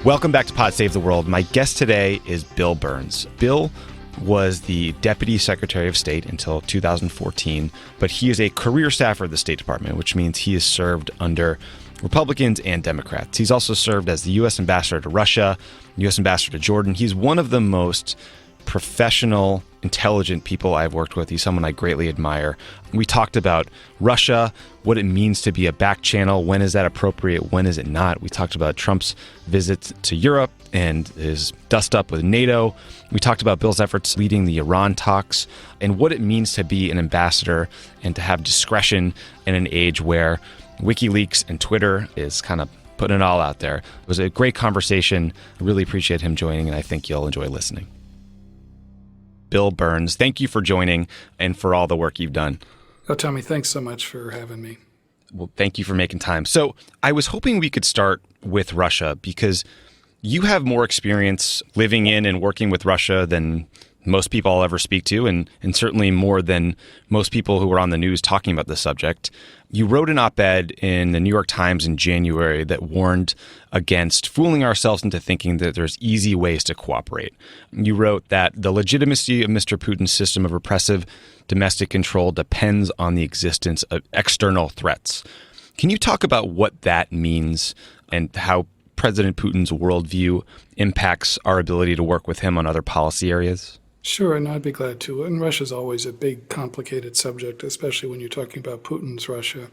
Welcome back to Pod Save the World. My guest today is Bill Burns. Bill was the Deputy Secretary of State until 2014, but he is a career staffer at the State Department, which means he has served under Republicans and Democrats. He's also served as the U.S. Ambassador to Russia, U.S. Ambassador to Jordan. He's one of the most professional, intelligent people I've worked with. He's someone I greatly admire. We talked about Russia, what it means to be a back channel. When is that appropriate? When is it not? We talked about Trump's visit to Europe and his dust up with NATO. We talked about Bill's efforts leading the Iran talks and what it means to be an ambassador and to have discretion in an age where WikiLeaks and Twitter is kind of putting it all out there. It was a great conversation. I really appreciate him joining, and I think you'll enjoy listening. Bill Burns, thank you for joining and for all the work you've done. Oh, Tommy, thanks so much for having me. Well, thank you for making time. So I was hoping we could start with Russia because you have more experience living in and working with Russia than most people I'll ever speak to, and certainly more than most people who are on the news talking about the subject. You wrote an op-ed in the New York Times in January that warned against fooling ourselves into thinking that there's easy ways to cooperate. You wrote that the legitimacy of Mr. Putin's system of repressive domestic control depends on the existence of external threats. Can you talk about what that means and how President Putin's worldview impacts our ability to work with him on other policy areas? Sure, and I'd be glad to. And Russia's always a big, complicated subject, especially when you're talking about Putin's Russia.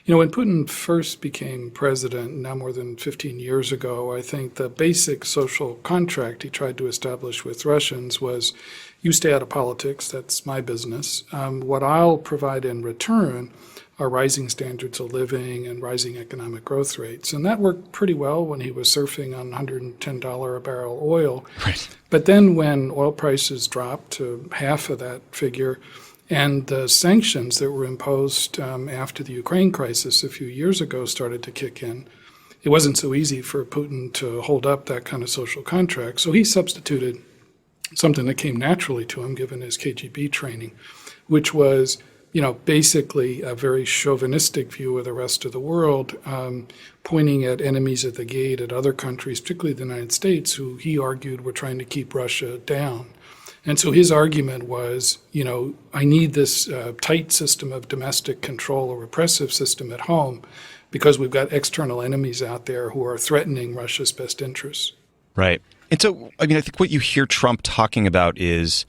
You know, when Putin first became president, now more than 15 years ago, I think the basic social contract he tried to establish with Russians was, you stay out of politics, that's my business. What I'll provide in return are rising standards of living and rising economic growth rates. And that worked pretty well when he was surfing on $110 a barrel oil. Right. But then when oil prices dropped to half of that figure and the sanctions that were imposed after the Ukraine crisis a few years ago started to kick in, it wasn't so easy for Putin to hold up that kind of social contract. So he substituted something that came naturally to him given his KGB training, which was basically a very chauvinistic view of the rest of the world, pointing at enemies at the gate at other countries, particularly the United States, who he argued were trying to keep Russia down. And so his argument was, I need this tight system of domestic control, a repressive system at home, because we've got external enemies out there who are threatening Russia's best interests. Right. And so, I think what you hear Trump talking about is,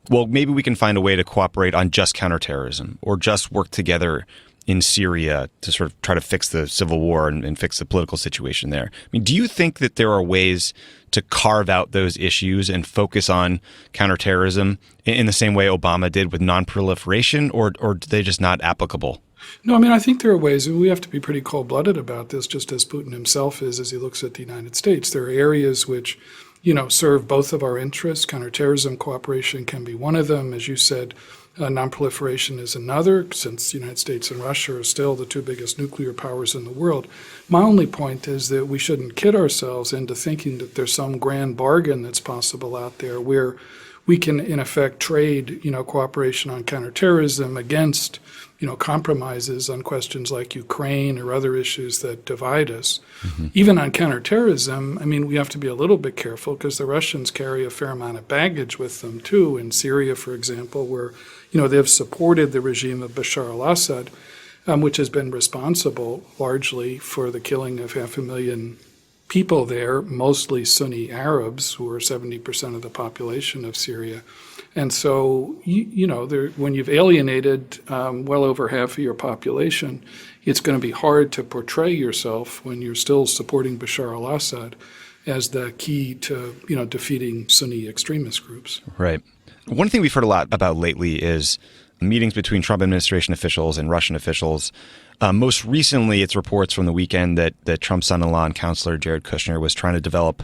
well, maybe we can find a way to cooperate on just counterterrorism or just work together in Syria to sort of try to fix the civil war and fix the political situation there. Do you think that there are ways to carve out those issues and focus on counterterrorism in the same way Obama did with nonproliferation, or are they just not applicable? No, I think there are ways. We have to be pretty cold-blooded about this, just as Putin himself is as he looks at the United States. There are areas which serve both of our interests. Counterterrorism cooperation can be one of them. As you said, nonproliferation is another, since the United States and Russia are still the two biggest nuclear powers in the world. My only point is that we shouldn't kid ourselves into thinking that there's some grand bargain that's possible out there where we can, in effect, trade, cooperation on counterterrorism against, compromises on questions like Ukraine or other issues that divide us. Mm-hmm. Even on counterterrorism, we have to be a little bit careful because the Russians carry a fair amount of baggage with them, too. In Syria, for example, where, they've supported the regime of Bashar al-Assad, which has been responsible largely for the killing of 500,000 people there, mostly Sunni Arabs, who are 70% of the population of Syria. And so, when you've alienated well over half of your population, it's going to be hard to portray yourself when you're still supporting Bashar al-Assad as the key to, defeating Sunni extremist groups. Right. One thing we've heard a lot about lately is meetings between Trump administration officials and Russian officials. Most recently, it's reports from the weekend that Trump's son-in-law and counselor, Jared Kushner, was trying to develop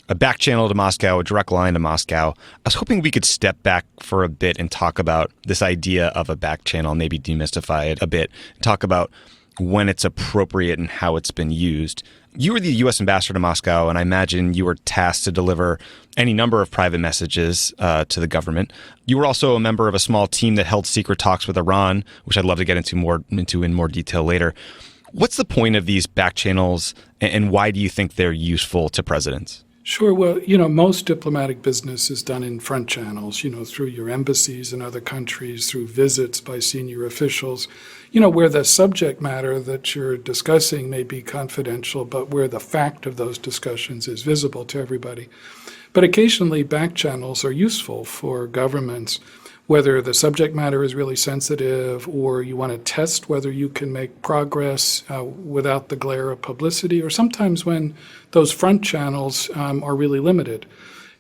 a back channel to Moscow, a direct line to Moscow. I was hoping we could step back for a bit and talk about this idea of a back channel, maybe demystify it a bit, talk about when it's appropriate and how it's been used. You were the U.S. ambassador to Moscow, and I imagine you were tasked to deliver any number of private messages to the government. You were also a member of a small team that held secret talks with Iran, which I'd love to get into in more detail later. What's the point of these back channels And why do you think they're useful to presidents? Sure. Well, most diplomatic business is done in front channels, through your embassies in other countries, through visits by senior officials, where the subject matter that you're discussing may be confidential, but where the fact of those discussions is visible to everybody. But occasionally back channels are useful for governments, whether the subject matter is really sensitive or you want to test whether you can make progress without the glare of publicity, or sometimes when those front channels are really limited.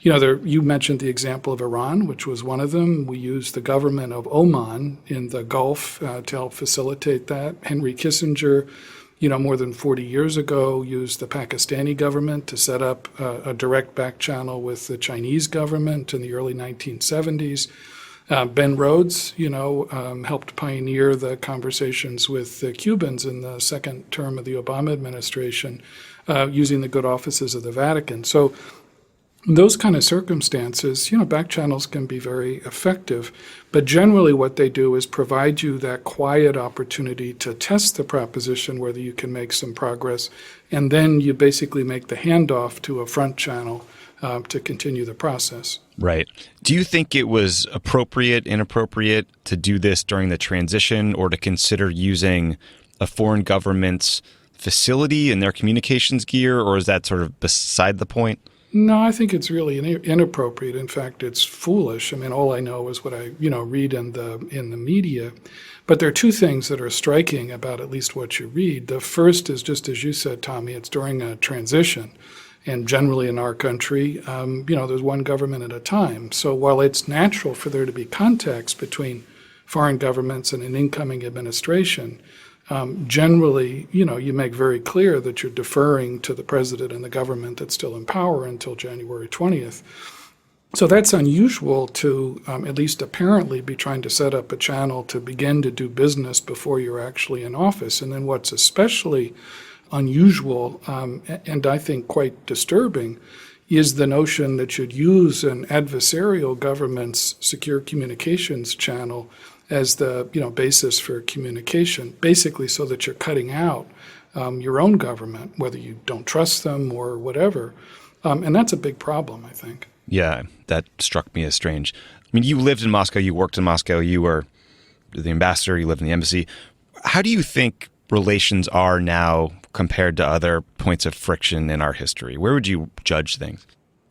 You mentioned the example of Iran, which was one of them. We used the government of Oman in the Gulf to help facilitate that. Henry Kissinger, more than 40 years ago, used the Pakistani government to set up a direct back channel with the Chinese government in the early 1970s. Ben Rhodes, helped pioneer the conversations with the Cubans in the second term of the Obama administration, using the good offices of the Vatican. So those kind of circumstances, back channels can be very effective. But generally what they do is provide you that quiet opportunity to test the proposition, whether you can make some progress. And then you basically make the handoff to a front channel to continue the process. Right. Do you think it was appropriate, inappropriate to do this during the transition, or to consider using a foreign government's facility and their communications gear, or is that sort of beside the point? No, I think it's really inappropriate. In fact, it's foolish. I mean, all I know is what I, read in the media. But there are two things that are striking about at least what you read. The first is, just as you said, Tommy, it's during a transition. And generally in our country, there's one government at a time. So while it's natural for there to be context between foreign governments and an incoming administration, generally, you make very clear that you're deferring to the president and the government that's still in power until January 20th. So that's unusual to at least apparently be trying to set up a channel to begin to do business before you're actually in office. And then what's especially unusual and I think quite disturbing is the notion that you'd use an adversarial government's secure communications channel as the basis for communication, basically so that you're cutting out your own government, whether you don't trust them or whatever. And that's a big problem, I think. Yeah, that struck me as strange. I mean, you lived in Moscow, you worked in Moscow, you were the ambassador, you lived in the embassy. How do you think relations are now compared to other points of friction in our history? Where would you judge things?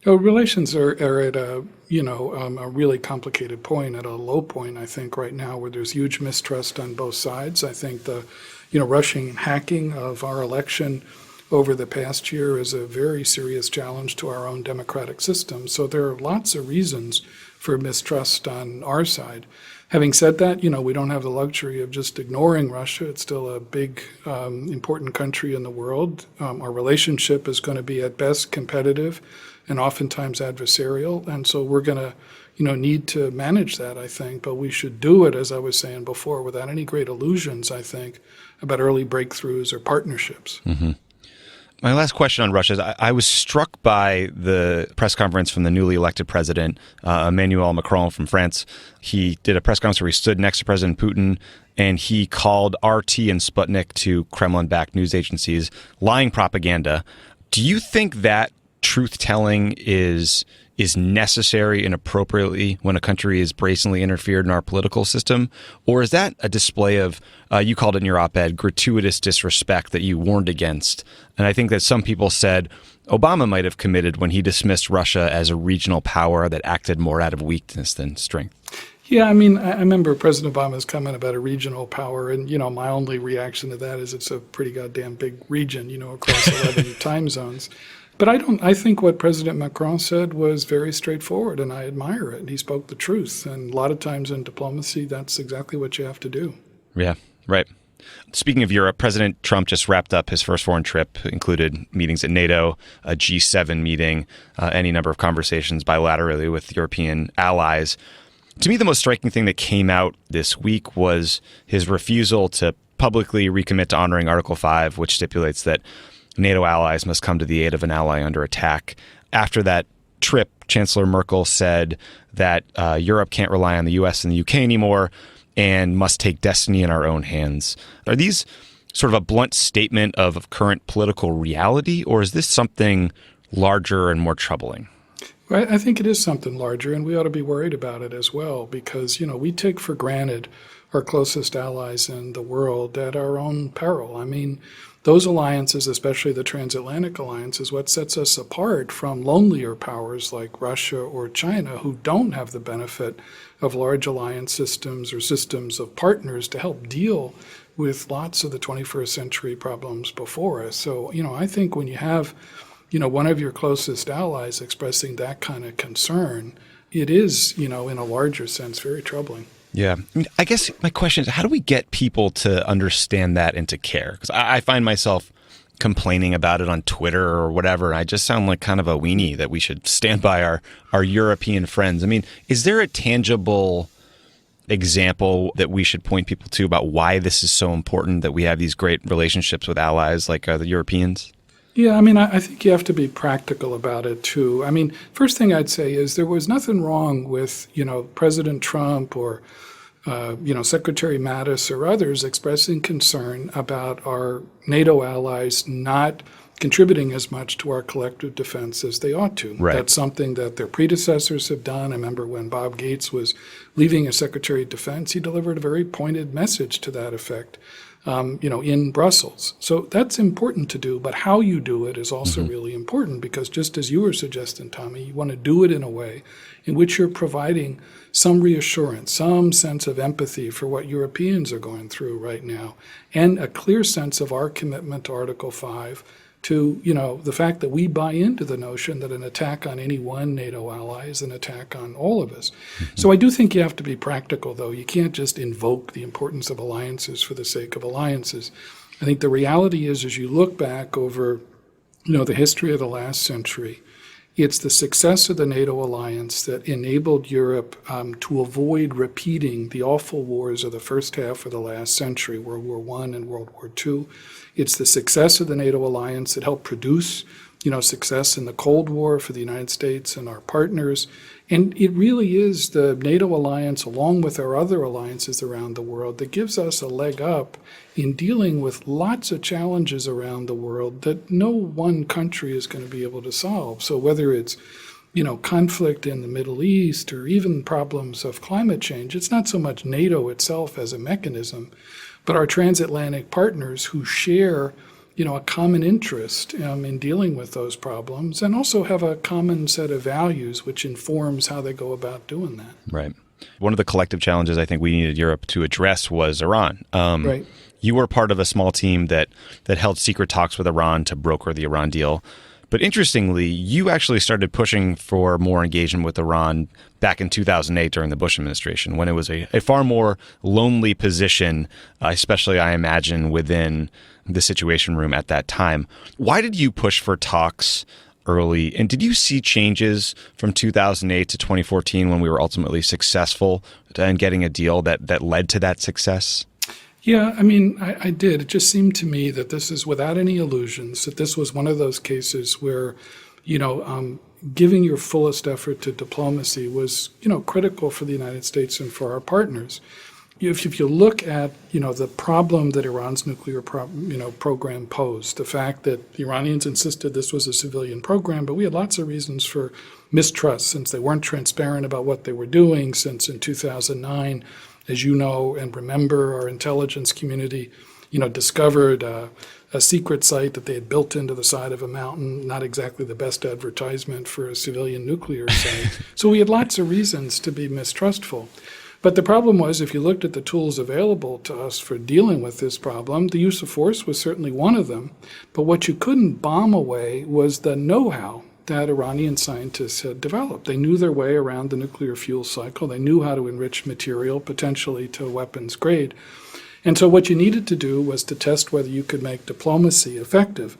Oh, relations are at a really complicated point, at a low point, I think, right now, where there's huge mistrust on both sides. I think the, Russian hacking of our election over the past year is a very serious challenge to our own democratic system. So there are lots of reasons for mistrust on our side. Having said that, we don't have the luxury of just ignoring Russia. It's still a big, important country in the world. Our relationship is going to be at best competitive and oftentimes adversarial. And so we're going to, need to manage that, I think. But we should do it, as I was saying before, without any great illusions, I think, about early breakthroughs or partnerships. Mm-hmm. My last question on Russia is I was struck by the press conference from the newly elected president, Emmanuel Macron from France. He did a press conference where he stood next to President Putin, and he called RT and Sputnik, two Kremlin-backed news agencies, lying propaganda. Do you think that truth-telling is necessary and appropriately when a country is brazenly interfered in our political system? Or is that a display of, you called it in your op-ed, gratuitous disrespect that you warned against? And I think that some people said Obama might have committed when he dismissed Russia as a regional power that acted more out of weakness than strength. Yeah, I mean, I remember President Obama's comment about a regional power, and, my only reaction to that is it's a pretty goddamn big region, across 11 time zones. But I think what President Macron said was very straightforward, and I admire it. He spoke the truth. And a lot of times in diplomacy, that's exactly what you have to do. Yeah, right. Speaking of Europe, President Trump just wrapped up his first foreign trip, included meetings at NATO, a G7 meeting, any number of conversations bilaterally with European allies. To me, the most striking thing that came out this week was his refusal to publicly recommit to honoring Article 5, which stipulates that NATO allies must come to the aid of an ally under attack. After that trip, Chancellor Merkel said that Europe can't rely on the U.S. and the U.K. anymore and must take destiny in our own hands. Are these sort of a blunt statement of current political reality, or is this something larger and more troubling? Well, I think it is something larger, and we ought to be worried about it as well, because, we take for granted our closest allies in the world at our own peril. I mean, those alliances, especially the transatlantic alliance, is what sets us apart from lonelier powers like Russia or China, who don't have the benefit of large alliance systems or systems of partners to help deal with lots of the 21st century problems before us. So, I think when you have, one of your closest allies expressing that kind of concern, it is, in a larger sense, very troubling. Yeah. I guess my question is, how do we get people to understand that and to care? Because I find myself complaining about it on Twitter or whatever. I just sound like kind of a weenie that we should stand by our European friends. I mean, is there a tangible example that we should point people to about why this is so important that we have these great relationships with allies like the Europeans? Yeah, I mean, I think you have to be practical about it, too. I mean, first thing I'd say is there was nothing wrong with, President Trump or, Secretary Mattis or others expressing concern about our NATO allies not contributing as much to our collective defense as they ought to. Right. That's something that their predecessors have done. I remember when Bob Gates was leaving as Secretary of Defense, he delivered a very pointed message to that effect. In Brussels. So that's important to do, but how you do it is also really important, because just as you were suggesting, Tommy, you want to do it in a way in which you're providing some reassurance, some sense of empathy for what Europeans are going through right now, and a clear sense of our commitment to Article 5, to, the fact that we buy into the notion that an attack on any one NATO ally is an attack on all of us. So I do think you have to be practical, though. You can't just invoke the importance of alliances for the sake of alliances. I think the reality is, as you look back over, the history of the last century, it's the success of the NATO alliance that enabled Europe to avoid repeating the awful wars of the first half of the last century, World War I and World War II. It's the success of the NATO alliance that helped produce, success in the Cold War for the United States and our partners. And it really is the NATO alliance, along with our other alliances around the world, that gives us a leg up in dealing with lots of challenges around the world that no one country is going to be able to solve. So whether it's, conflict in the Middle East or even problems of climate change, it's not so much NATO itself as a mechanism, but our transatlantic partners who share, a common interest in dealing with those problems, and also have a common set of values which informs how they go about doing that. Right. One of the collective challenges I think we needed Europe to address was Iran. Right. You were part of a small team that held secret talks with Iran to broker the Iran deal. But interestingly, you actually started pushing for more engagement with Iran back in 2008 during the Bush administration, when it was a far more lonely position, especially, I imagine, within the Situation Room at that time. Why did you push for talks early? And did you see changes from 2008 to 2014 when we were ultimately successful in getting a deal that led to that success? Yeah, I mean, I did. It just seemed to me that this is, without any illusions, that this was one of those cases where, giving your fullest effort to diplomacy was, critical for the United States and for our partners. If you look at, the problem that Iran's nuclear program posed, the fact that the Iranians insisted this was a civilian program, but we had lots of reasons for mistrust, since they weren't transparent about what they were doing, since in 2009, as you know and remember, our intelligence community, discovered a secret site that they had built into the side of a mountain, not exactly the best advertisement for a civilian nuclear site. So we had lots of reasons to be mistrustful. But the problem was, if you looked at the tools available to us for dealing with this problem, the use of force was certainly one of them. But what you couldn't bomb away was the know-how that Iranian scientists had developed. They knew their way around the nuclear fuel cycle. They knew how to enrich material, potentially to weapons grade. And so what you needed to do was to test whether you could make diplomacy effective.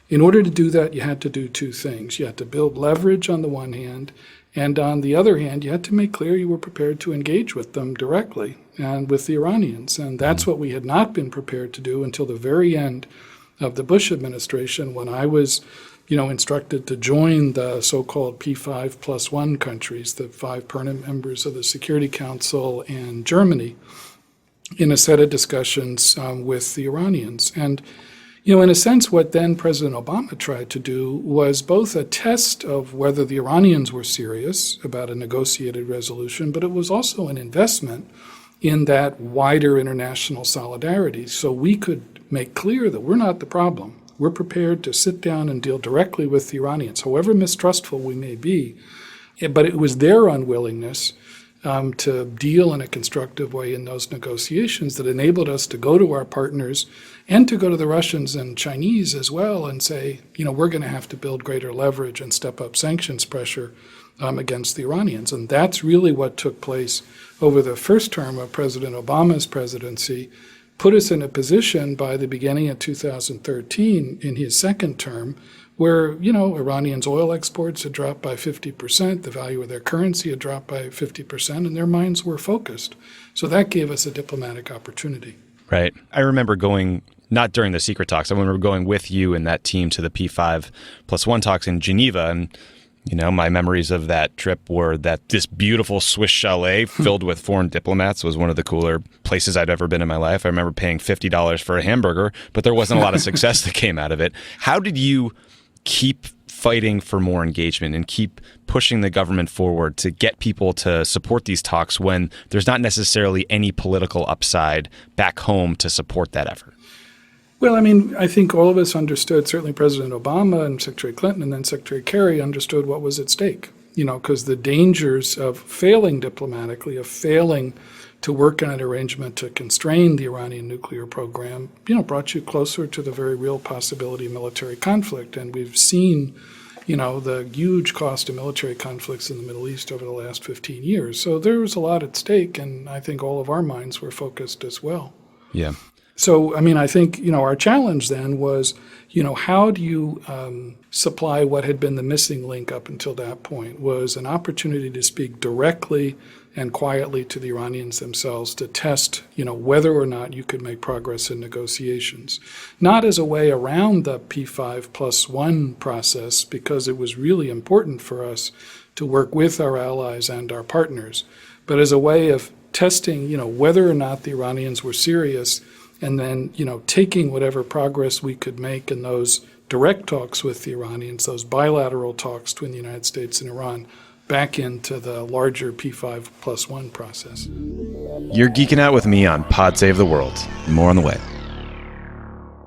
In order to do that, you had to do two things. You had to build leverage on the one hand, and on the other hand, you had to make clear you were prepared to engage with them directly and with the Iranians. And that's what we had not been prepared to do until the very end of the Bush administration, when I was instructed to join the so-called P5+1 countries, the 5 permanent members of the Security Council and Germany. in a set of discussions with the Iranians. And, in a sense, what then President Obama tried to do was both a test of whether the Iranians were serious about a negotiated resolution, but it was also an investment in that wider international solidarity so we could make clear that we're not the problem. We're prepared to sit down and deal directly with the Iranians, however mistrustful we may be. But it was their unwillingness to deal in a constructive way in those negotiations that enabled us to go to our partners and to go to the Russians and Chinese as well and say, we're going to have to build greater leverage and step up sanctions pressure against the Iranians. And that's really what took place over the first term of President Obama's presidency, put us in a position by the beginning of 2013 in his second term where, Iranians' oil exports had dropped by 50%, the value of their currency had dropped by 50%, and their minds were focused. So that gave us a diplomatic opportunity. Right. I remember going, not during the secret talks, I remember going with you and that team to the P5+1 talks in Geneva, and my memories of that trip were that this beautiful Swiss chalet filled with foreign diplomats was one of the cooler places I'd ever been in my life. I remember paying $50 for a hamburger, but there wasn't a lot of success that came out of it. How did you keep fighting for more engagement and keep pushing the government forward to get people to support these talks when there's not necessarily any political upside back home to support that effort? Well, I think all of us understood, certainly President Obama and Secretary Clinton and then Secretary Kerry understood what was at stake, because the dangers of failing diplomatically, of failing to work on an arrangement to constrain the Iranian nuclear program, brought you closer to the very real possibility of military conflict. And we've seen, the huge cost of military conflicts in the Middle East over the last 15 years. So there was a lot at stake, and I think all of our minds were focused as well. Yeah. So, I think, our challenge then was, how do you supply what had been the missing link up until that point was an opportunity to speak directly and quietly to the Iranians themselves to test, whether or not you could make progress in negotiations. Not as a way around the P5+1 process, because it was really important for us to work with our allies and our partners, but as a way of testing, whether or not the Iranians were serious, and then, taking whatever progress we could make in those direct talks with the Iranians, those bilateral talks between the United States and Iran, back into the larger P5+1 process. You're geeking out with me on Pod Save the World. More on the way.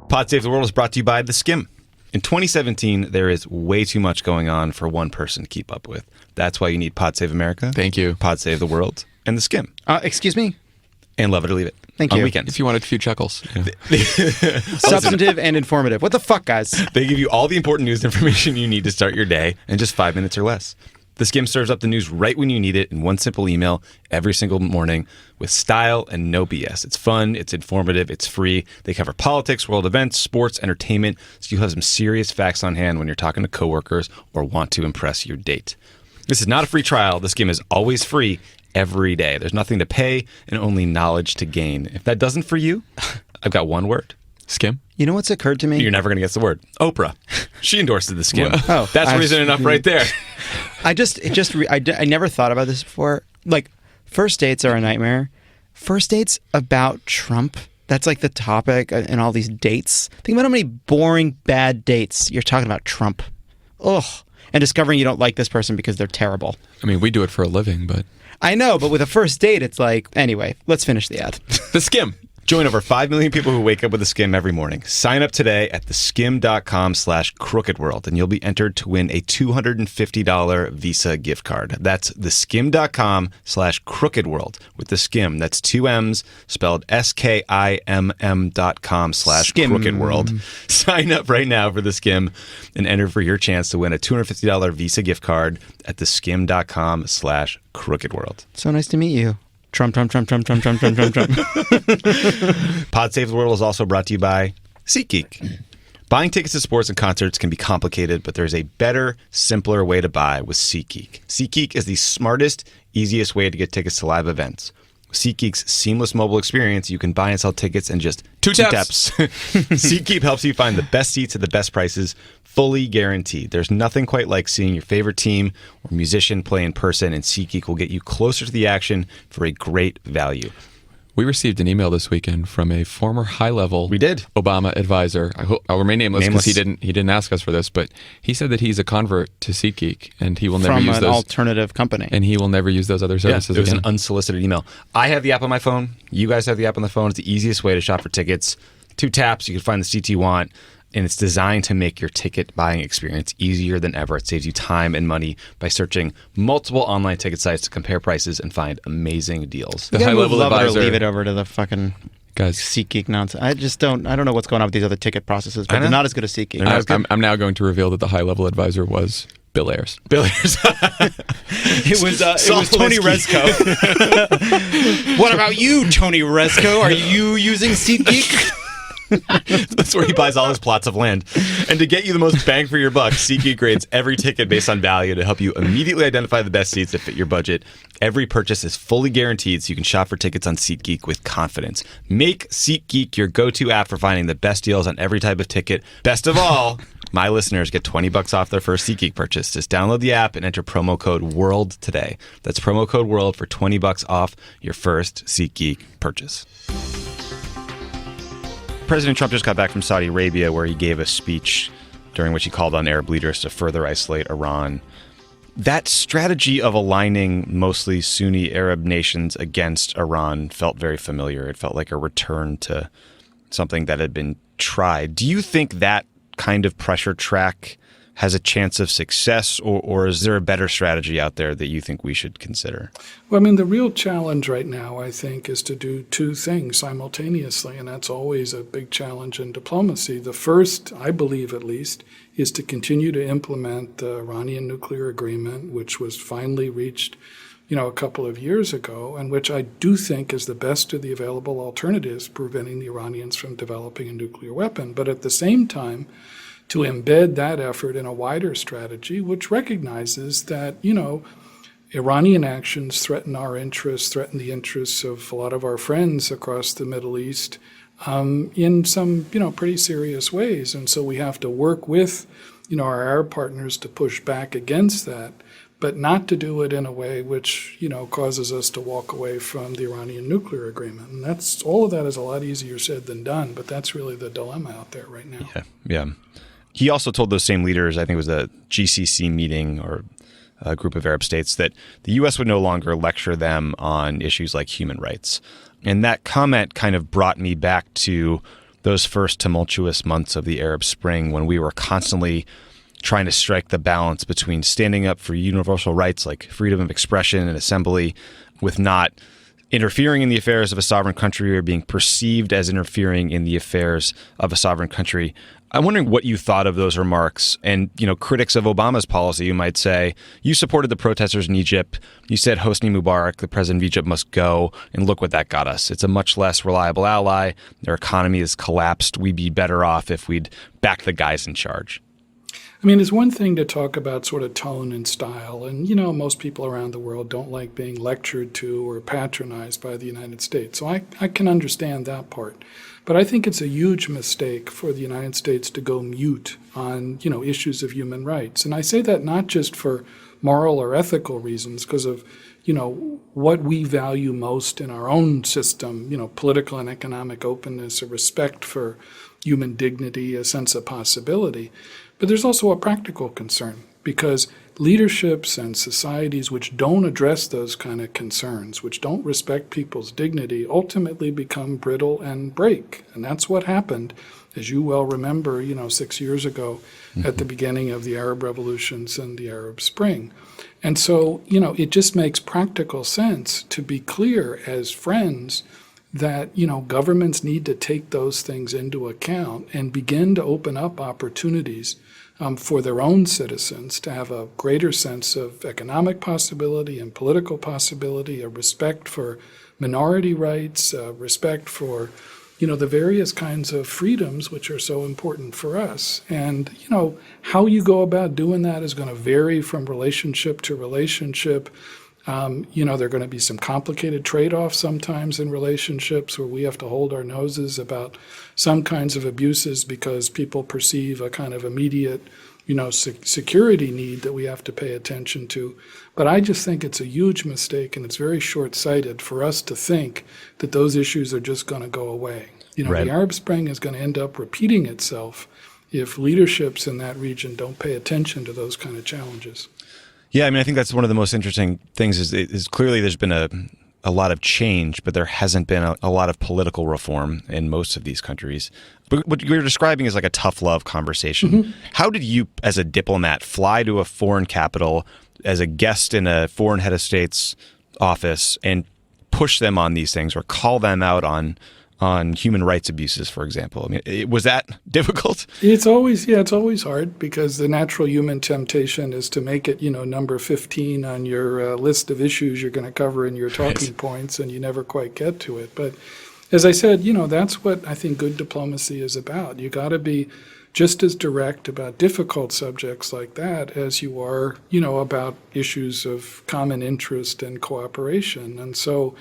Pod Save the World is brought to you by The Skim. In 2017, there is way too much going on for one person to keep up with. That's why you need Pod Save America. Thank you. Pod Save the World and The Skim. Excuse me? And Love It or Leave It. Thank on you. Weekends. If you wanted a few chuckles. Yeah. Substantive and informative. What the fuck, guys? They give you all the important news information you need to start your day in just 5 minutes or less. The Skim serves up the news right when you need it in one simple email every single morning with style and no BS. It's fun, it's informative, it's free. They cover politics, world events, sports, entertainment, so you'll have some serious facts on hand when you're talking to coworkers or want to impress your date. This is not a free trial. The Skim is always free every day. There's nothing to pay and only knowledge to gain. If that doesn't for you, I've got one word. Skim? You know what's occurred to me? You're never going to guess the word. Oprah. She endorsed The Skim. Oh, that's reason enough right there. I never thought about this before. Like, first dates are a nightmare. First dates about Trump. That's like the topic in all these dates. Think about how many boring, bad dates you're talking about Trump. Ugh. And discovering you don't like this person because they're terrible. I mean, we do it for a living, but... I know, but with a first date, it's like... Anyway, let's finish the ad. The Skim. Join over 5 million people who wake up with The Skim every morning. Sign up today at theskim.com/crookedworld, and you'll be entered to win a $250 Visa gift card. That's theskim.com/crookedworld with The Skim. That's 2 M's spelled SKIMM.com/crookedworld. Sign up right now for The Skim and enter for your chance to win a $250 Visa gift card at theskim.com/crookedworld. So nice to meet you. Trump. Pod Save the World is also brought to you by SeatGeek. Buying tickets to sports and concerts can be complicated, but there's a better, simpler way to buy with SeatGeek. SeatGeek is the smartest, easiest way to get tickets to live events. With SeatGeek's seamless mobile experience, you can buy and sell tickets in just two taps. SeatGeek helps you find the best seats at the best prices, fully guaranteed. There's nothing quite like seeing your favorite team or musician play in person, and SeatGeek will get you closer to the action for a great value. We received an email this weekend from a former high-level We did. Obama advisor. I'll remain nameless because he didn't ask us for this, but he said that he's a convert to SeatGeek and he will never From use an those alternative company. and he will never use those other services it was again. an unsolicited email. I have the app on my phone. You guys have the app on the phone. It's the easiest way to shop for tickets. 2 taps, you can find the seats you want. And it's designed to make your ticket buying experience easier than ever. It saves you time and money by searching multiple online ticket sites to compare prices and find amazing deals. The high-level love it or advisor. leave it over to the fucking Guys, SeatGeek nonsense. I don't know what's going on with these other ticket processes, but they're not as good as SeatGeek. I'm now going to reveal that the high-level advisor was Bill Ayers. Billiards. It was Tony Rezko. What about you, Tony Rezko? Are you using SeatGeek? That's where he buys all his plots of land. And to get you the most bang for your buck, SeatGeek grades every ticket based on value to help you immediately identify the best seats that fit your budget. Every purchase is fully guaranteed, so you can shop for tickets on SeatGeek with confidence. Make SeatGeek your go-to app for finding the best deals on every type of ticket. Best of all, my listeners get $20 off their first SeatGeek purchase. Just download the app and enter promo code WORLD today. That's promo code WORLD for $20 off your first SeatGeek purchase. President Trump just got back from Saudi Arabia, where he gave a speech during which he called on Arab leaders to further isolate Iran. That strategy of aligning mostly Sunni Arab nations against Iran felt very familiar. It felt like a return to something that had been tried. Do you think that kind of pressure track has a chance of success, or is there a better strategy out there that you think we should consider? Well, I mean, the real challenge right now, I think, is to do 2 things simultaneously, and that's always a big challenge in diplomacy. The first, I believe at least, is to continue to implement the Iranian nuclear agreement, which was finally reached, a couple of years ago, and which I do think is the best of the available alternatives preventing the Iranians from developing a nuclear weapon. But at the same time, to embed that effort in a wider strategy, which recognizes that, Iranian actions threaten our interests, threaten the interests of a lot of our friends across the Middle East in some, pretty serious ways. And so we have to work with, our Arab partners to push back against that, but not to do it in a way which, causes us to walk away from the Iranian nuclear agreement. And all of that is a lot easier said than done, but that's really the dilemma out there right now. Yeah. He also told those same leaders, I think it was a GCC meeting or a group of Arab states, that the U.S. would no longer lecture them on issues like human rights. And that comment kind of brought me back to those first tumultuous months of the Arab Spring, when we were constantly trying to strike the balance between standing up for universal rights like freedom of expression and assembly with not interfering in the affairs of a sovereign country or being perceived as interfering in the affairs of a sovereign country. I'm wondering what you thought of those remarks. And, critics of Obama's policy, you might say, you supported the protesters in Egypt. You said Hosni Mubarak, the president of Egypt, must go. And look what that got us. It's a much less reliable ally. Their economy has collapsed. We'd be better off if we'd back the guys in charge. I mean, it's one thing to talk about sort of tone and style. And, most people around the world don't like being lectured to or patronized by the United States. So I can understand that part. But I think it's a huge mistake for the United States to go mute on, issues of human rights. And I say that not just for moral or ethical reasons, because of, what we value most in our own system, political and economic openness, a respect for human dignity, a sense of possibility. But there's also a practical concern, because leaderships and societies which don't address those kind of concerns, which don't respect people's dignity, ultimately become brittle and break. And that's what happened, as you well remember, 6 years ago at the beginning of the Arab revolutions and the Arab Spring. And so, it just makes practical sense to be clear as friends that, governments need to take those things into account and begin to open up opportunities for their own citizens to have a greater sense of economic possibility and political possibility, a respect for minority rights, respect for, the various kinds of freedoms which are so important for us. And, how you go about doing that is going to vary from relationship to relationship. There are going to be some complicated trade-offs sometimes in relationships where we have to hold our noses about some kinds of abuses because people perceive a kind of immediate, security need that we have to pay attention to. But I just think it's a huge mistake, and it's very short-sighted for us to think that those issues are just going to go away. Right. The Arab Spring is going to end up repeating itself if leaderships in that region don't pay attention to those kind of challenges. Yeah, I mean, I think that's one of the most interesting things is clearly there's been a lot of change, but there hasn't been a lot of political reform in most of these countries. But what you're describing is like a tough love conversation. Mm-hmm. How did you, as a diplomat, fly to a foreign capital as a guest in a foreign head of state's office and push them on these things or call them out on human rights abuses, for example? I mean, was that difficult? It's always hard because the natural human temptation is to make it, number 15 on your list of issues you're going to cover in your talking points, and you never quite get to it. But as I said, that's what I think good diplomacy is about. You got to be just as direct about difficult subjects like that as you are, about issues of common interest and cooperation. And so,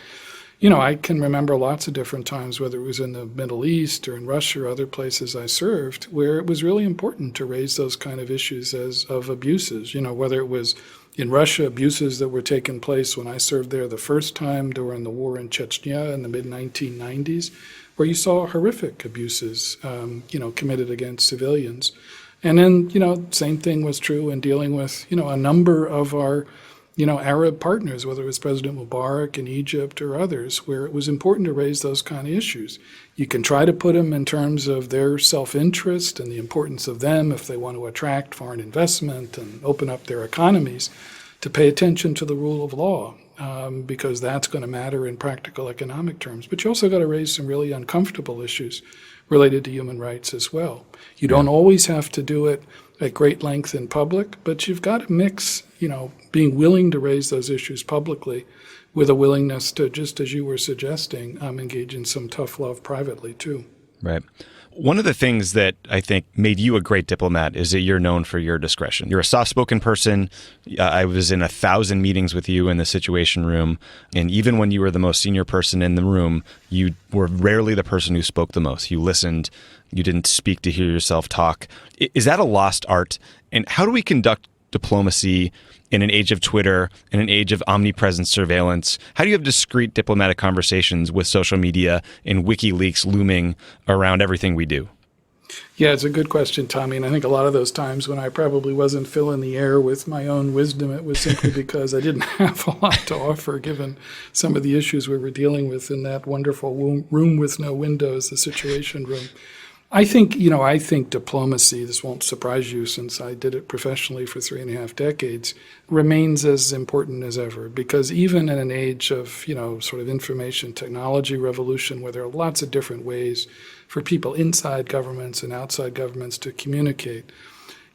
I can remember lots of different times, whether it was in the Middle East or in Russia or other places I served, where it was really important to raise those kind of issues of abuses, whether it was in Russia, abuses that were taking place when I served there the first time during the war in Chechnya in the mid-1990s, where you saw horrific abuses, committed against civilians. And then, same thing was true in dealing with, a number of our Arab partners, whether it was President Mubarak in Egypt or others, where it was important to raise those kind of issues. You can try to put them in terms of their self-interest and the importance of them if they want to attract foreign investment and open up their economies, to pay attention to the rule of law, because that's going to matter in practical economic terms. But you also got to raise some really uncomfortable issues related to human rights as well. You don't always have to do it at great length in public, but you've got to mix, being willing to raise those issues publicly with a willingness to, just as you were suggesting, engage in some tough love privately too. Right. One of the things that I think made you a great diplomat is that you're known for your discretion. You're a soft-spoken person. I was in 1,000 meetings with you in the Situation Room, and even when you were the most senior person in the room, you were rarely the person who spoke the most. You listened. You didn't speak to hear yourself talk. Is that a lost art? And how do we conduct diplomacy in an age of Twitter, in an age of omnipresent surveillance? How do you have discrete diplomatic conversations with social media and WikiLeaks looming around everything we do? Yeah, it's a good question, Tommy. And I think a lot of those times when I probably wasn't filling the air with my own wisdom, it was simply because I didn't have a lot to offer, given some of the issues we were dealing with in that wonderful room with no windows, the Situation Room. I think diplomacy, this won't surprise you since I did it professionally for 3.5 decades, remains as important as ever, because even in an age of, sort of information technology revolution, where there are lots of different ways for people inside governments and outside governments to communicate,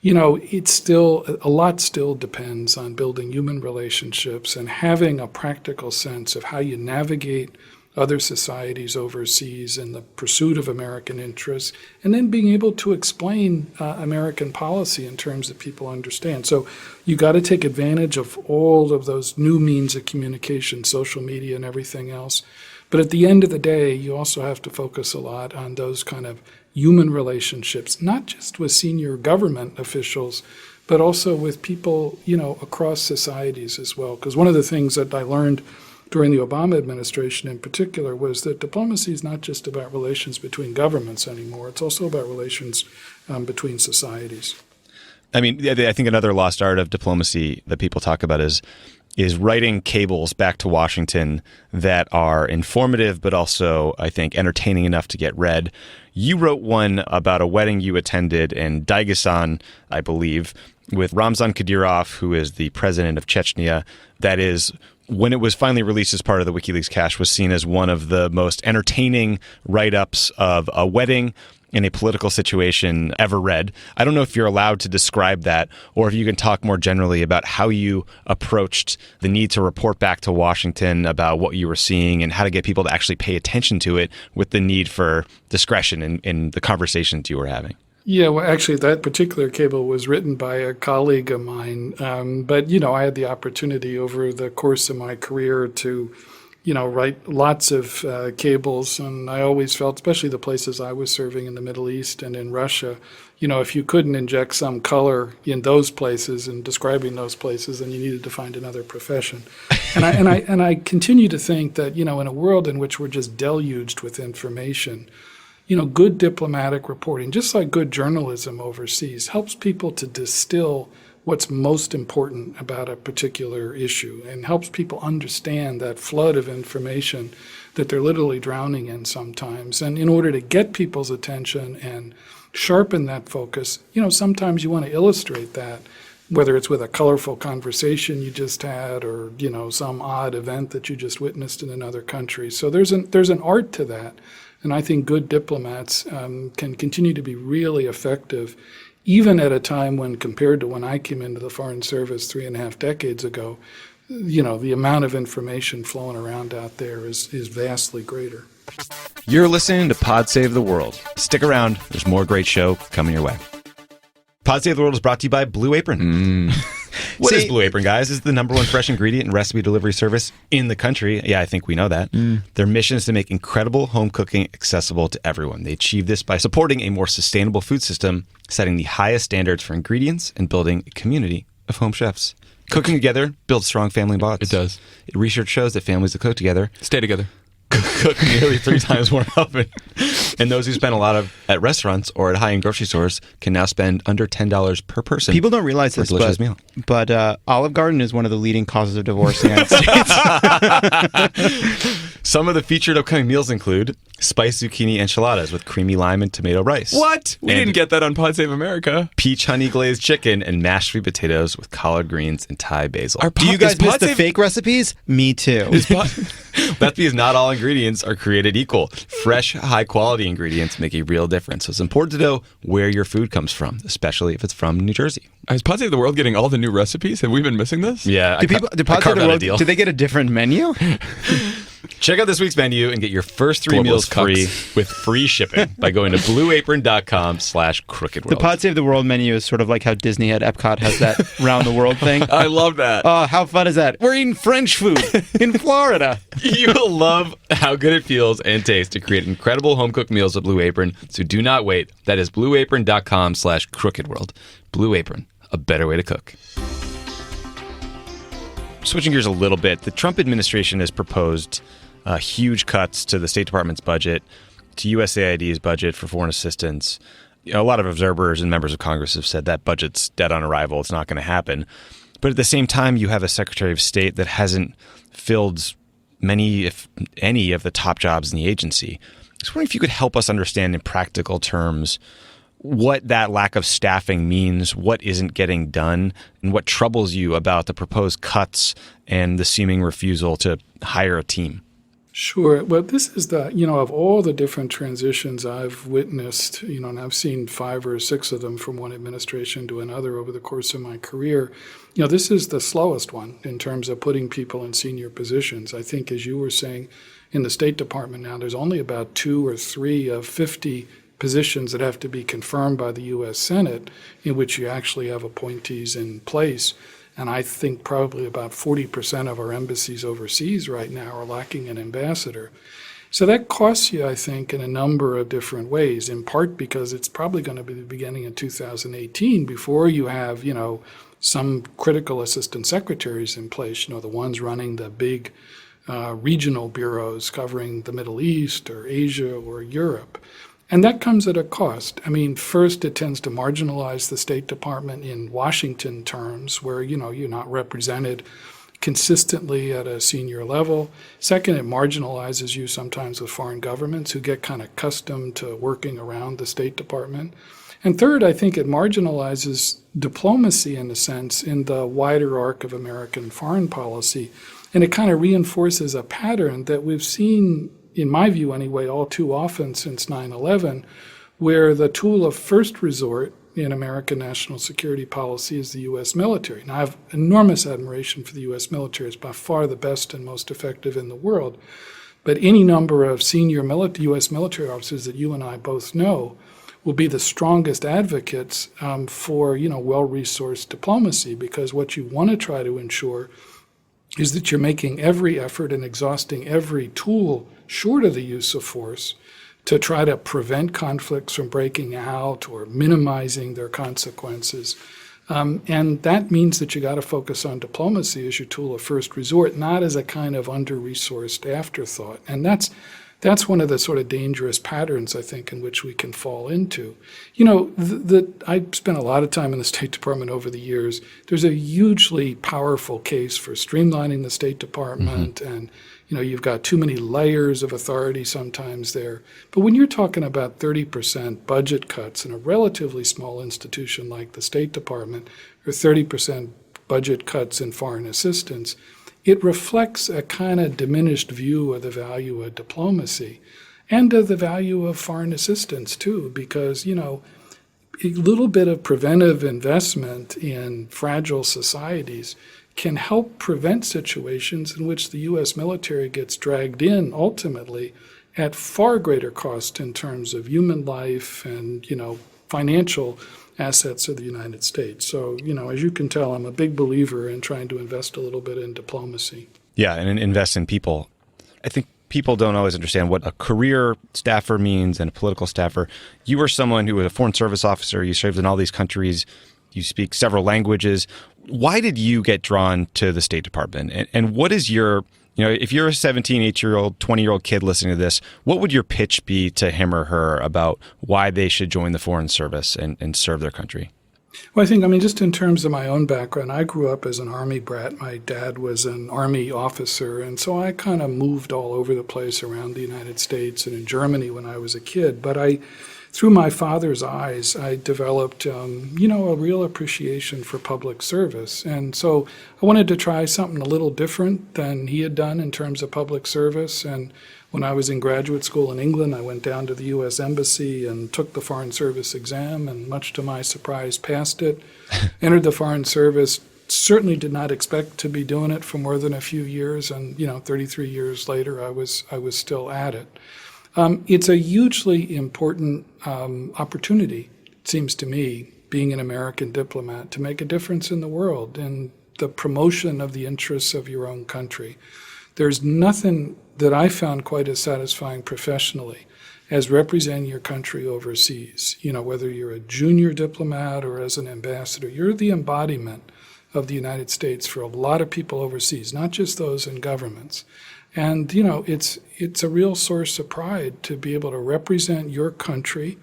it's still, a lot still depends on building human relationships and having a practical sense of how you navigate other societies overseas in the pursuit of American interests, and then being able to explain American policy in terms that people understand. So you got to take advantage of all of those new means of communication, social media and everything else. But at the end of the day, you also have to focus a lot on those kind of human relationships, not just with senior government officials, but also with people, across societies as well. Because one of the things that I learned during the Obama administration in particular was that diplomacy is not just about relations between governments anymore. It's also about relations between societies. I mean, I think another lost art of diplomacy that people talk about is writing cables back to Washington that are informative, but also, I think, entertaining enough to get read. You wrote one about a wedding you attended in Dagestan, I believe, with Ramzan Kadyrov, who is the president of Chechnya. That is, when it was finally released as part of the WikiLeaks cache, was seen as one of the most entertaining write-ups of a wedding in a political situation ever read. I don't know if you're allowed to describe that, or if you can talk more generally about how you approached the need to report back to Washington about what you were seeing and how to get people to actually pay attention to it with the need for discretion in the conversations you were having. Yeah, well, actually, that particular cable was written by a colleague of mine. But I had the opportunity over the course of my career to, write lots of cables. And I always felt, especially the places I was serving in the Middle East and in Russia, if you couldn't inject some color in those places and describing those places, then you needed to find another profession. And I continue to think that, in a world in which we're just deluged with information, good diplomatic reporting, just like good journalism overseas, helps people to distill what's most important about a particular issue and helps people understand that flood of information that they're literally drowning in sometimes. And in order to get people's attention and sharpen that focus, sometimes you want to illustrate that, whether it's with a colorful conversation you just had or, some odd event that you just witnessed in another country. So there's an art to that. And I think good diplomats can continue to be really effective, even at a time when, compared to when I came into the Foreign Service 3.5 decades ago, the amount of information flowing around out there is vastly greater. You're listening to Pod Save the World. Stick around. There's more great show coming your way. Pod Save the World is brought to you by Blue Apron. What is Blue Apron, guys? It's the #1 fresh ingredient and recipe delivery service in the country. Yeah, I think we know that. Their mission is to make incredible home cooking accessible to everyone. They achieve this by supporting a more sustainable food system, setting the highest standards for ingredients, and building a community of home chefs. Cooking together builds strong family bonds. It does. Research shows that families that cook together stay together. Cook nearly 3 times more often. And those who spend a lot at restaurants or at high-end grocery stores can now spend under $10 per person. People don't realize this, but Olive Garden is one of the leading causes of divorce in the United States. Some of the featured upcoming meals include spiced zucchini enchiladas with creamy lime and tomato rice. What? We didn't get that on Pod Save America. Peach honey glazed chicken and mashed sweet potatoes with collard greens and Thai basil. Do you guys miss the fake recipes? Me too. That's because not all ingredients are created equal. Fresh, high-quality ingredients make a real difference. So it's important to know where your food comes from, especially if it's from New Jersey. Is Pod Save the World getting all the new recipes? Have we been missing this? Yeah. Do Pod Save the World, do they get a different menu? Check out this week's menu and get your first 3 meals free with free shipping by going to blueapron.com/crookedworld. The Pod Save the World menu is sort of like how Disney at Epcot has that round the world thing. I love that. Oh, how fun is that? We're eating French food in Florida. You will love how good it feels and tastes to create incredible home-cooked meals with Blue Apron. So do not wait. That is blueapron.com/crookedworld. Blue Apron, a better way to cook. Switching gears a little bit, the Trump administration has proposed huge cuts to the State Department's budget, to USAID's budget for foreign assistance. A lot of observers and members of Congress have said that budget's dead on arrival. It's not going to happen. But at the same time, you have a Secretary of State that hasn't filled many, if any, of the top jobs in the agency. I was wondering if you could help us understand in practical terms what that lack of staffing means, what isn't getting done, and what troubles you about the proposed cuts and the seeming refusal to hire a team. Sure. Well, this is of all the different transitions I've witnessed, and I've seen 5 or 6 of them from one administration to another over the course of my career, this is the slowest one in terms of putting people in senior positions. I think, as you were saying, in the State Department now, there's only about 2 or 3 of 50 positions that have to be confirmed by the U.S. Senate in which you actually have appointees in place. And I think probably about 40% of our embassies overseas right now are lacking an ambassador. So that costs you, I think, in a number of different ways, in part because it's probably going to be the beginning of 2018 before you have, some critical assistant secretaries in place, the ones running the big regional bureaus covering the Middle East or Asia or Europe. And that comes at a cost. I mean, first, it tends to marginalize the State Department in Washington terms, where, you're not represented consistently at a senior level. Second, it marginalizes you sometimes with foreign governments who get kind of accustomed to working around the State Department. And third, I think it marginalizes diplomacy, in a sense, in the wider arc of American foreign policy. And it kind of reinforces a pattern that we've seen, in my view anyway, all too often since 9/11, where the tool of first resort in American national security policy is the U.S. military. Now, I have enormous admiration for the U.S. military. It's by far the best and most effective in the world. But any number of senior U.S. military officers that you and I both know will be the strongest advocates for, well-resourced diplomacy, because what you want to try to ensure is that you're making every effort and exhausting every tool short of the use of force to try to prevent conflicts from breaking out or minimizing their consequences. And that means that you got to focus on diplomacy as your tool of first resort, not as a kind of under-resourced afterthought. And that's one of the sort of dangerous patterns, I think, in which we can fall into. You know, I spent a lot of time in the State Department over the years. There's a hugely powerful case for streamlining the State Department, and you know, you've got too many layers of authority sometimes there. But when you're talking about 30% budget cuts in a relatively small institution like the State Department, or 30% budget cuts in foreign assistance, it reflects a kind of diminished view of the value of diplomacy and of the value of foreign assistance too, because, you know, a little bit of preventive investment in fragile societies can help prevent situations in which the U.S. military gets dragged in ultimately at far greater cost in terms of human life and, you know, financial assets of the United States. So, you know, as you can tell, I'm a big believer in trying to invest a little bit in diplomacy. Yeah, and invest in people. I think people don't always understand what a career staffer means and a political staffer. You were someone who was a foreign service officer. You served in all these countries. You speak several languages. Why did you get drawn to the State Department? And what is your, you know, if you're a 17, 18-year-old, 20-year-old kid listening to this, what would your pitch be to him or her about why they should join the Foreign Service and serve their country? Well, I mean, just in terms of my own background, I grew up as an Army brat. My dad was an Army officer, and so I kind of moved all over the place around the United States and in Germany when I was a kid. But through my father's eyes, I developed, you know, a real appreciation for public service. And so I wanted to try something a little different than he had done in terms of public service. And when I was in graduate school in England, I went down to the U.S. Embassy and took the Foreign Service exam, and much to my surprise, passed it. Entered the Foreign Service, certainly did not expect to be doing it for more than a few years. And, you know, 33 years later, I was still at it. It's a hugely important opportunity, it seems to me, being an American diplomat, to make a difference in the world and the promotion of the interests of your own country. There's nothing that I found quite as satisfying professionally as representing your country overseas. You know, whether you're a junior diplomat or as an ambassador, you're the embodiment of the United States for a lot of people overseas, not just those in governments. And, you know, it's a real source of pride to be able to represent your country,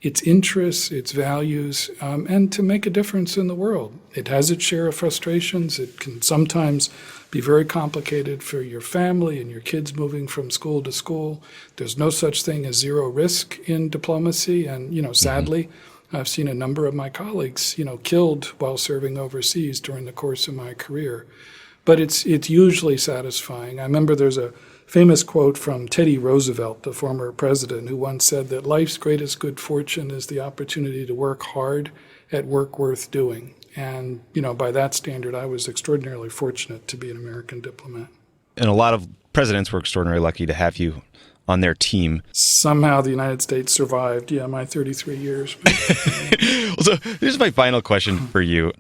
its interests, its values, and to make a difference in the world. It has its share of frustrations. It can sometimes be very complicated for your family and your kids moving from school to school. There's no such thing as zero risk in diplomacy. And, you know, sadly, I've seen a number of my colleagues, you know, killed while serving overseas during the course of my career. But it's usually satisfying. I remember there's a famous quote from Teddy Roosevelt, the former president, who once said that life's greatest good fortune is the opportunity to work hard at work worth doing. And, you know, by that standard, I was extraordinarily fortunate to be an American diplomat. And a lot of presidents were extraordinarily lucky to have you on their team. Somehow the United States survived, my 33 years. Well, so here's my final question for you.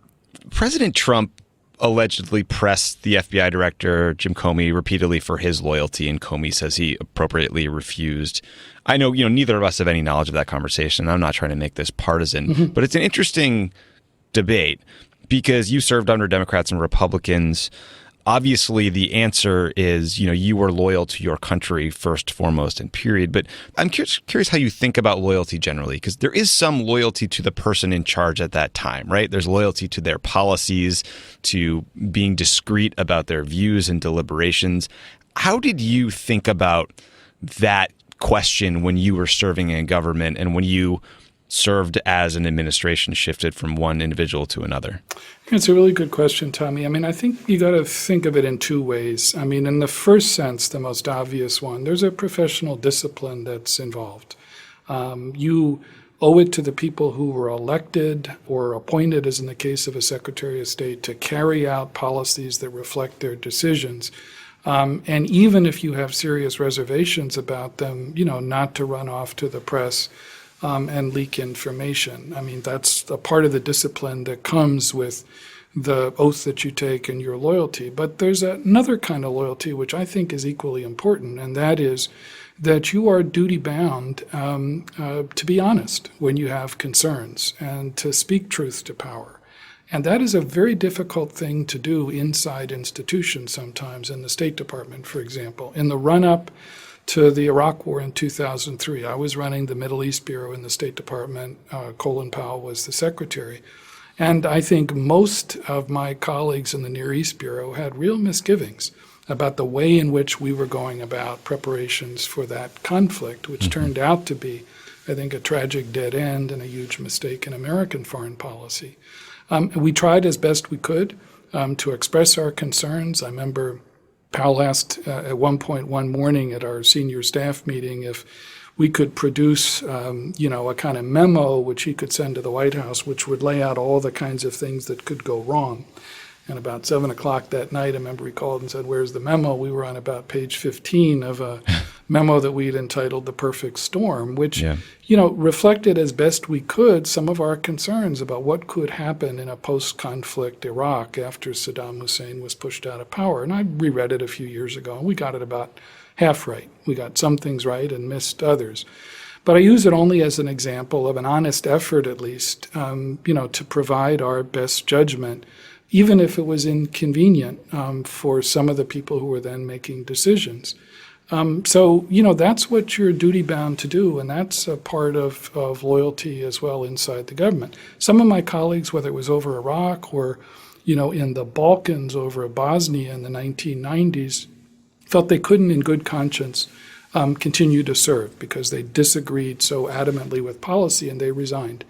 President Trump allegedly pressed the FBI director, Jim Comey, repeatedly for his loyalty, and Comey says he appropriately refused. I know, neither of us have any knowledge of that conversation. I'm not trying to make this partisan, but it's an interesting debate because you served under Democrats and Republicans. Obviously, the answer is, you were loyal to your country first, foremost, and period. But I'm curious how you think about loyalty generally, because there is some loyalty to the person in charge at that time, right? There's loyalty to their policies, to being discreet about their views and deliberations. How did you think about that question when you were serving in government and when you served as an administration shifted from one individual to another? It's a really good question, Tommy. I think you got to think of it in two ways. In the first sense, the most obvious one, there's a professional discipline that's involved. You owe it to the people who were elected or appointed, as in the case of a Secretary of State, to carry out policies that reflect their decisions. And even if you have serious reservations about them, not to run off to the press and leak information. That's a part of the discipline that comes with the oath that you take and your loyalty. But there's another kind of loyalty which I think is equally important, and that is that you are duty-bound to be honest when you have concerns and to speak truth to power. And that is a very difficult thing to do inside institutions sometimes, in the State Department, for example. In the run-up to the Iraq War in 2003, I was running the Middle East Bureau in the State Department. Colin Powell was the secretary. And I think most of my colleagues in the Near East Bureau had real misgivings about the way in which we were going about preparations for that conflict, which turned out to be, I think, a tragic dead end and a huge mistake in American foreign policy. We tried as best we could to express our concerns. I remember Powell asked at one point one morning at our senior staff meeting if we could produce, a kind of memo which he could send to the White House, which would lay out all the kinds of things that could go wrong. And about 7 o'clock that night, I remember he called and said, "Where's the memo?" We were on about page 15 of a memo that we'd entitled The Perfect Storm, which, reflected as best we could some of our concerns about what could happen in a post-conflict Iraq after Saddam Hussein was pushed out of power. And I reread it a few years ago, and we got it about half right. We got some things right and missed others. But I use it only as an example of an honest effort, at least, to provide our best judgment, even if it was inconvenient for some of the people who were then making decisions. That's what you're duty-bound to do, and that's a part of loyalty as well inside the government. Some of my colleagues, whether it was over Iraq or, in the Balkans over Bosnia in the 1990s, felt they couldn't in good conscience continue to serve because they disagreed so adamantly with policy, and they resigned.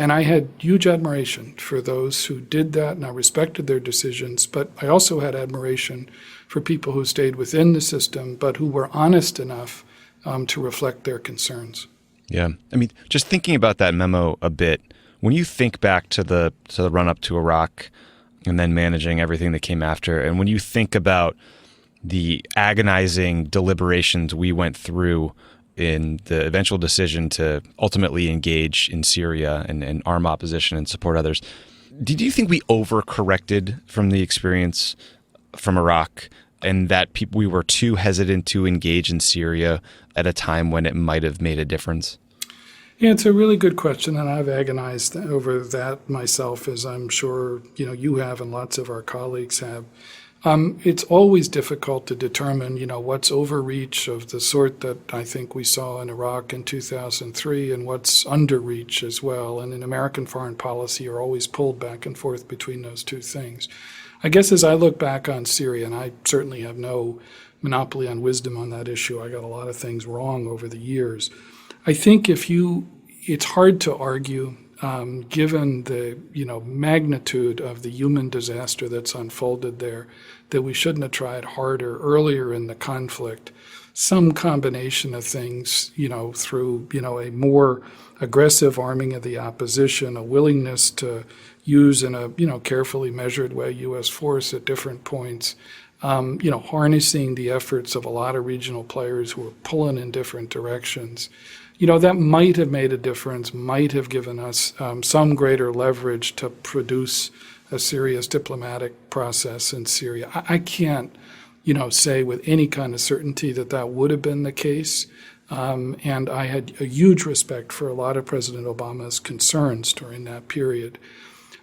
And I had huge admiration for those who did that, and I respected their decisions. But I also had admiration for people who stayed within the system, but who were honest enough to reflect their concerns. Yeah. I mean, just thinking about that memo a bit, when you think back to the run-up to Iraq and then managing everything that came after, and when you think about the agonizing deliberations we went through in the eventual decision to ultimately engage in Syria and arm opposition and support others, did you think we overcorrected from the experience from Iraq and that we were too hesitant to engage in Syria at a time when it might have made a difference? Yeah, it's a really good question, and I've agonized over that myself, as I'm sure you have and lots of our colleagues have. It's always difficult to determine, what's overreach of the sort that I think we saw in Iraq in 2003 and what's underreach as well. And in American foreign policy, you're always pulled back and forth between those two things. I guess as I look back on Syria, and I certainly have no monopoly on wisdom on that issue, I got a lot of things wrong over the years. I think it's hard to argue, given the magnitude of the human disaster that's unfolded there, that we shouldn't have tried harder earlier in the conflict. Some combination of things, through a more aggressive arming of the opposition, a willingness to use in a carefully measured way U.S. force at different points, harnessing the efforts of a lot of regional players who are pulling in different directions. That might have made a difference, might have given us some greater leverage to produce a serious diplomatic process in Syria. I can't, say with any kind of certainty that would have been the case. And I had a huge respect for a lot of President Obama's concerns during that period.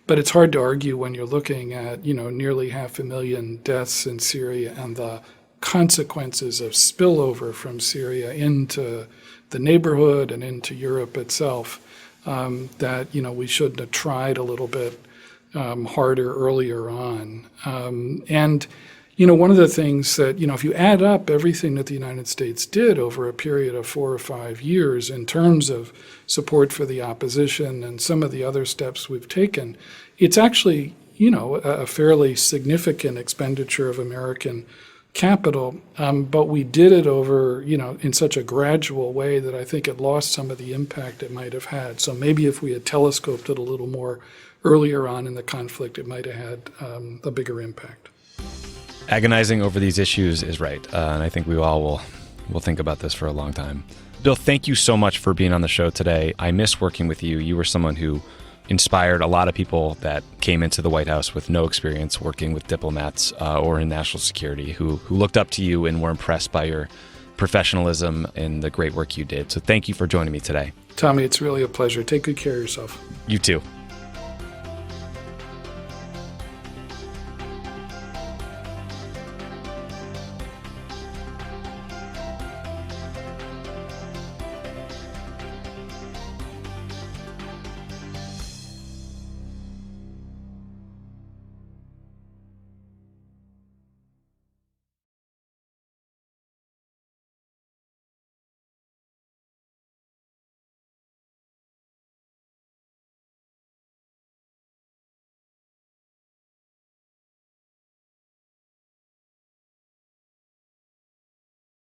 But it's hard to argue when you're looking at, nearly 500,000 deaths in Syria and the consequences of spillover from Syria into the neighborhood and into Europe itself, that, we shouldn't have tried a little bit harder earlier on. One of the things that, if you add up everything that the United States did over a period of 4 or 5 years in terms of support for the opposition and some of the other steps we've taken, it's actually, a fairly significant expenditure of American capital, but we did it over, in such a gradual way that I think it lost some of the impact it might have had. So maybe if we had telescoped it a little more earlier on in the conflict, it might have had a bigger impact. Agonizing over these issues is right, and I think we all will think about this for a long time. Bill, thank you so much for being on the show today. I miss working with you. You were someone who inspired a lot of people that came into the White House with no experience working with diplomats or in national security, who looked up to you and were impressed by your professionalism and the great work you did. So thank you for joining me today. Tommy, it's really a pleasure. Take good care of yourself. You too.